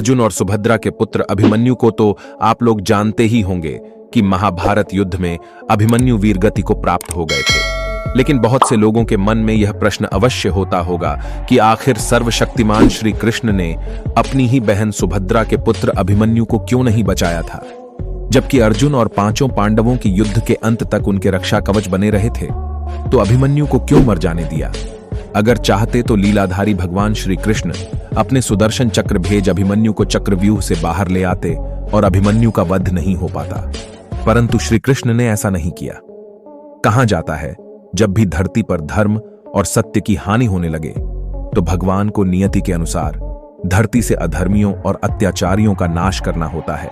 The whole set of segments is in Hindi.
अर्जुन और सुभद्रा के पुत्र अभिमन्यु को तो आप लोग जानते ही होंगे कि महाभारत युद्ध में अभिमन्यु वीरगति को प्राप्त हो गए थे। लेकिन बहुत से लोगों के मन में यह प्रश्न अवश्य होता होगा कि आखिर सर्वशक्तिमान श्री कृष्ण ने अपनी ही बहन सुभद्रा के पुत्र अभिमन्यु को क्यों नहीं बचाया था, जबकि अर्जुन और पांचों पांडवों की युद्ध के अंत तक उनके रक्षा कवच बने रहे थे। तो अभिमन्यु को क्यों मर जाने दिया? अगर चाहते तो लीलाधारी भगवान श्री कृष्ण अपने सुदर्शन चक्र भेज अभिमन्यु को चक्रव्यूह से बाहर ले आते और अभिमन्यु का वध नहीं हो पाता, परंतु श्री कृष्ण ने ऐसा नहीं किया। कहा जाता है, जब भी धरती पर धर्म और सत्य की हानि होने लगे तो भगवान को नियति के अनुसार धरती से अधर्मियों और अत्याचारियों का नाश करना होता है,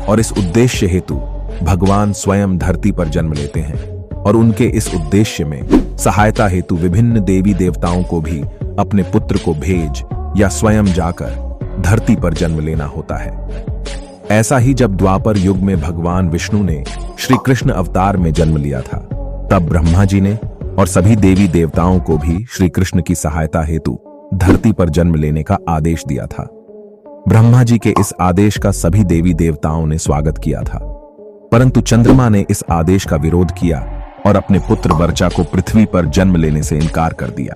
और इस उद्देश्य हेतु भगवान स्वयं धरती पर जन्म लेते हैं और उनके इस उद्देश्य में सहायता हेतु विभिन्न देवी देवताओं को भी अपने पुत्र को भेज या स्वयं जाकर धरती पर जन्म लेना होता है। ऐसा ही जब द्वापर युग में भगवान विष्णु ने श्री कृष्ण अवतार में जन्म लिया था, तब ब्रह्मा जी ने और सभी देवी देवताओं को भी श्री कृष्ण की सहायता हेतु धरती पर जन्म लेने का आदेश दिया था। ब्रह्मा जी के इस आदेश का सभी देवी देवताओं ने स्वागत किया था, परंतु चंद्रमा ने इस आदेश का विरोध किया और अपने पुत्र वर्चा को पृथ्वी पर जन्म लेने से इनकार कर दिया।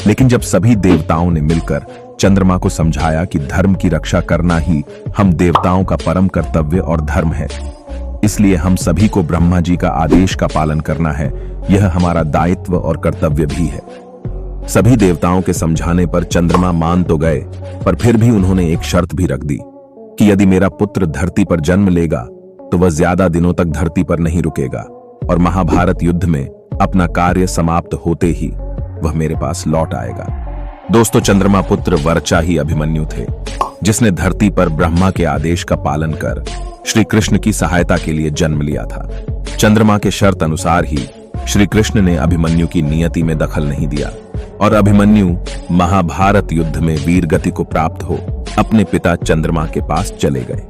लेकिन जब सभी देवताओं ने मिलकर चंद्रमा को समझाया कि धर्म की रक्षा करना ही हम देवताओं का परम कर्तव्य और धर्म है, इसलिए हम सभी को ब्रह्मा जी का आदेश का पालन करना है, यह हमारा दायित्व और कर्तव्य भी है। सभी देवताओं के समझाने पर चंद्रमा मान तो गए, पर फिर भी उन्होंने एक शर्त भी रख दी कि यदि मेरा पुत्र धरती पर जन्म लेगा तो वह ज्यादा दिनों तक धरती पर नहीं रुकेगा और महाभारत युद्ध में अपना कार्य समाप्त होते ही वह मेरे पास लौट आएगा। दोस्तों, चंद्रमा पुत्र वर्चा ही अभिमन्यु थे, जिसने धरती पर ब्रह्मा के आदेश का पालन कर श्री कृष्ण की सहायता के लिए जन्म लिया था। चंद्रमा के शर्त अनुसार ही श्री कृष्ण ने अभिमन्यु की नियति में दखल नहीं दिया और अभिमन्यु महाभारत युद्ध में वीरगति को प्राप्त हो अपने पिता चंद्रमा के पास चले गए।